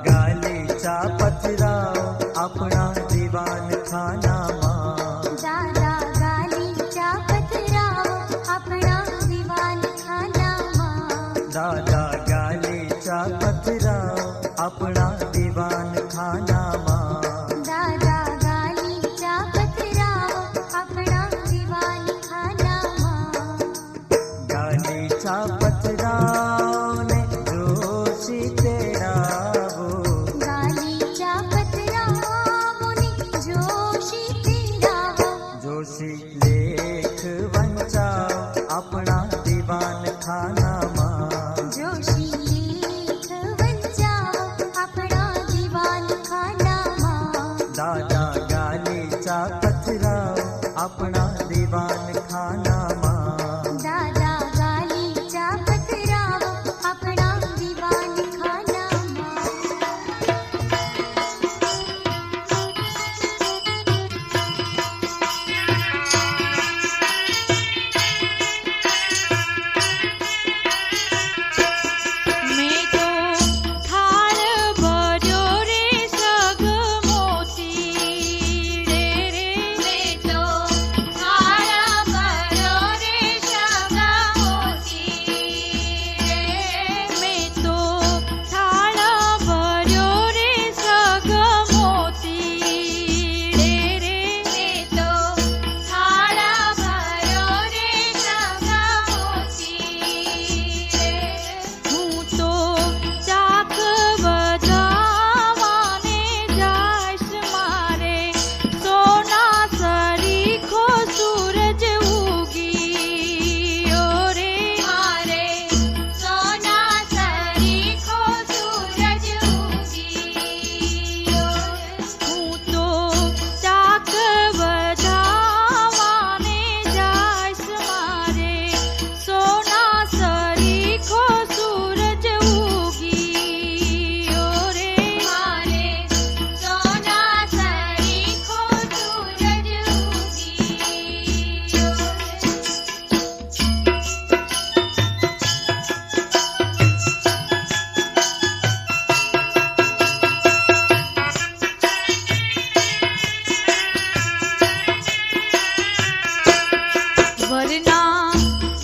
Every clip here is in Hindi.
गालीचा पथराव अपना दीवान खाना मां। दादा गालीचा पथराव अपना दीवान खाना मां। दादा गालीचा पथराव अपना दीवान खाना मां। दादा गालीचा पथराव अपना दीवान खाना मां। गालीचा पथराव ने जोशी तेरावो। गालीचा पथराव ने जोशी तेरावो। जोशी लेख वंचाव अपना दीवान खाना मां। जोशी लेख वंचाव अपना दीवान खाना मां। दादा गालीचा पथराव अपना दीवान खाना मां। दादा गालीचा पथराव अपना दीवान खाना मां। मैं तो थाळ भर्यो रे सग मोती रे रे। मैं तो थाळ भर्यो रे सग मोती रे। मैं तो थाळ भर्यो रे सग मोती रे रे। मैं तो थाळ भर्यो रे सग मोती रे। હું તો ચાક બજાવાને જાઈશ મારે સોના સરીખો સૂરજ ઉગીયો રે મારે સોના સરીખો સૂરજ ઉગીયો હું તો ચાક બજાવાને જાઈશ મારે સોના સરીખો સૂરજ ઉગીયો રે મારે સોના સરીખો સૂરજ ઉગીયો વરના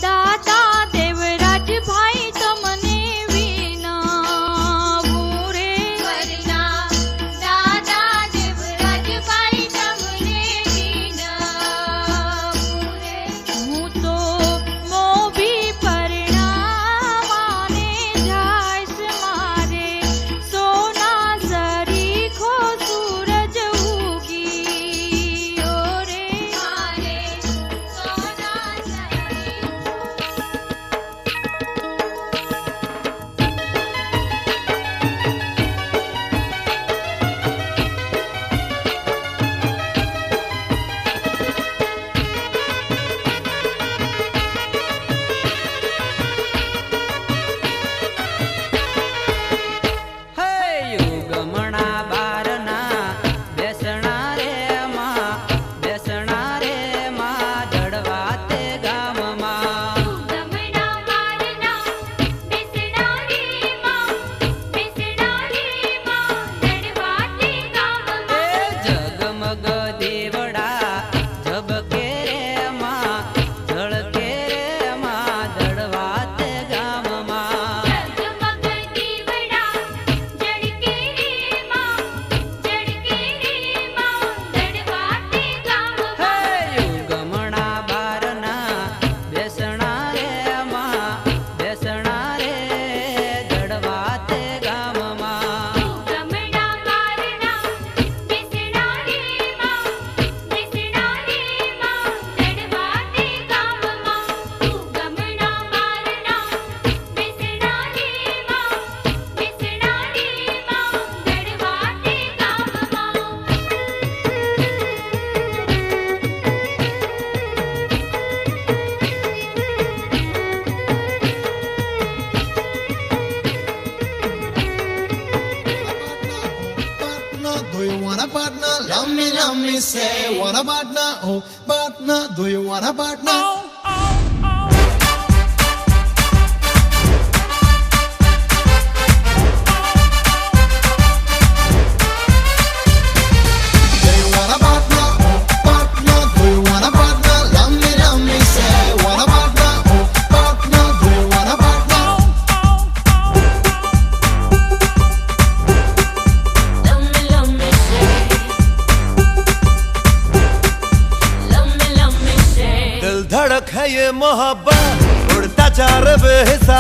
દાતા દેવરાજભાઈ તમને વિનાવું રે। વરના દાતા દેવરાજભાઈ તમને વિનાવું રે। હું તો મોભી પરણાવાને જાઈશ મારે સોના સરીખો સૂરજ ઉગીયો રે મારે સોના હે યુગમણા બારના બેસણા રે માં જડવા તે ગામમાં। ગમણા મારના બેસણા રે માં દડવાતે ગામમાં। એ જગમગ દેવડા ઝબકે રે માં ઝળકે રે માં જડવા તે ગામમાં। જગમગ દીવડા જડકે રે માં દડવાતે ગામમાં। હે યુગમણા બારના બેસણા રે જડવા તે ગામમાં। ગમણા મારના બેસણા રે માં દડવાતે ગામમાં। ગમણા મારના બેસણા રે માં દડવાતે Partner, do you want a partner? Love me, say, want a partner? Oh, partner, do you want a partner?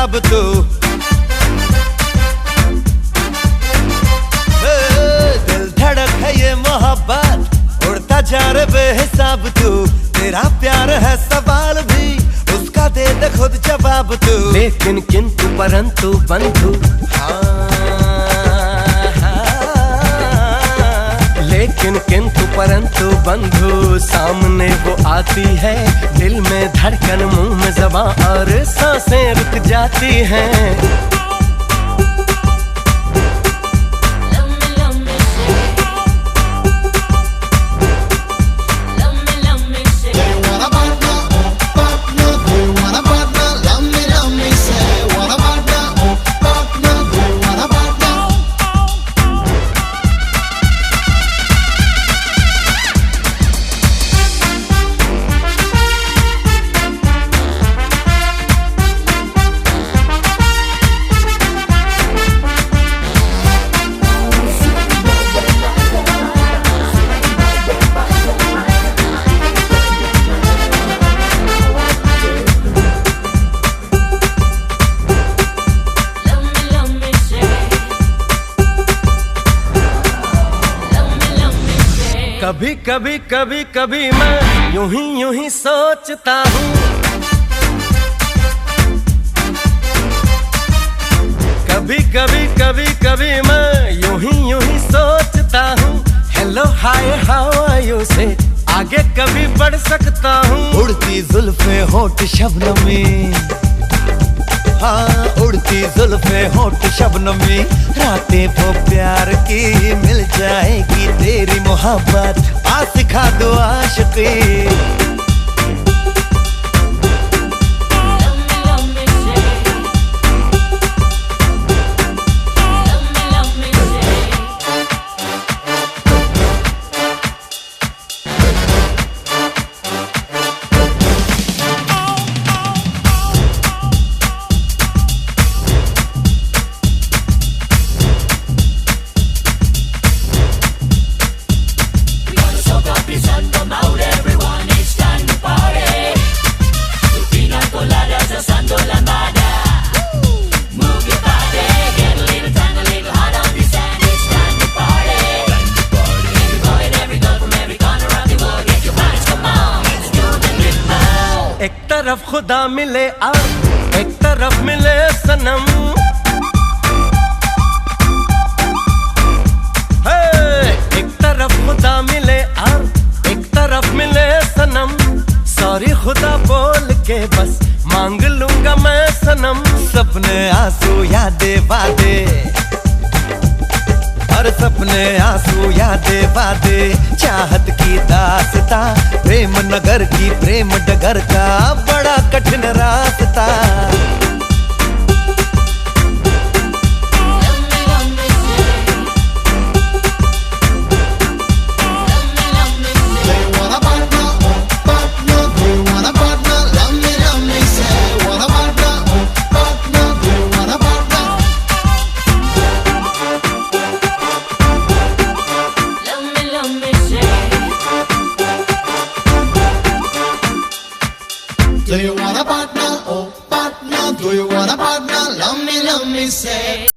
जवाब तू दिल धड़क है ये मोहब्बत उड़ता जा रे बेहिसाब तू तेरा प्यार है सवाल भी उसका दे दे खुद जवाब तू लेकिन किंतु परंतु बंधु लेकिन किंतु परंतु बंधु सामने वो आती है दिल में धड़कन मुंह में ज़बां और सांसें रुक जाती हैं कभी कभी कभी कभी मैं यूं ही सोचता हूँ कभी कभी कभी कभी मैं यूं ही सोचता हूँ hello hi how are you से आगे कभी बढ़ सकता हूँ उड़ती जुल्फे होठ शबनमी हाँ उड़ती जुल्फे होठ शबनमी रातें वो प्यार की मिल जाएगी तेरी मोहब्बत आ सिखा दो आशिकी एक तरफ खुदा मिले और एक तरफ मिले सनम एक तरफ खुदा मिले और एक तरफ मिले सनम सॉरी खुदा बोल के बस मांग लूंगा मैं सनम सपने आंसू यादें वादे हर सपने आंसू यादें वादे चाहत की दास्ता प्रेम नगर की प्रेम डगर का बड़ा कठिन रास्ता Do you want a partner? Oh, partner. Do you want a partner? Love me, say.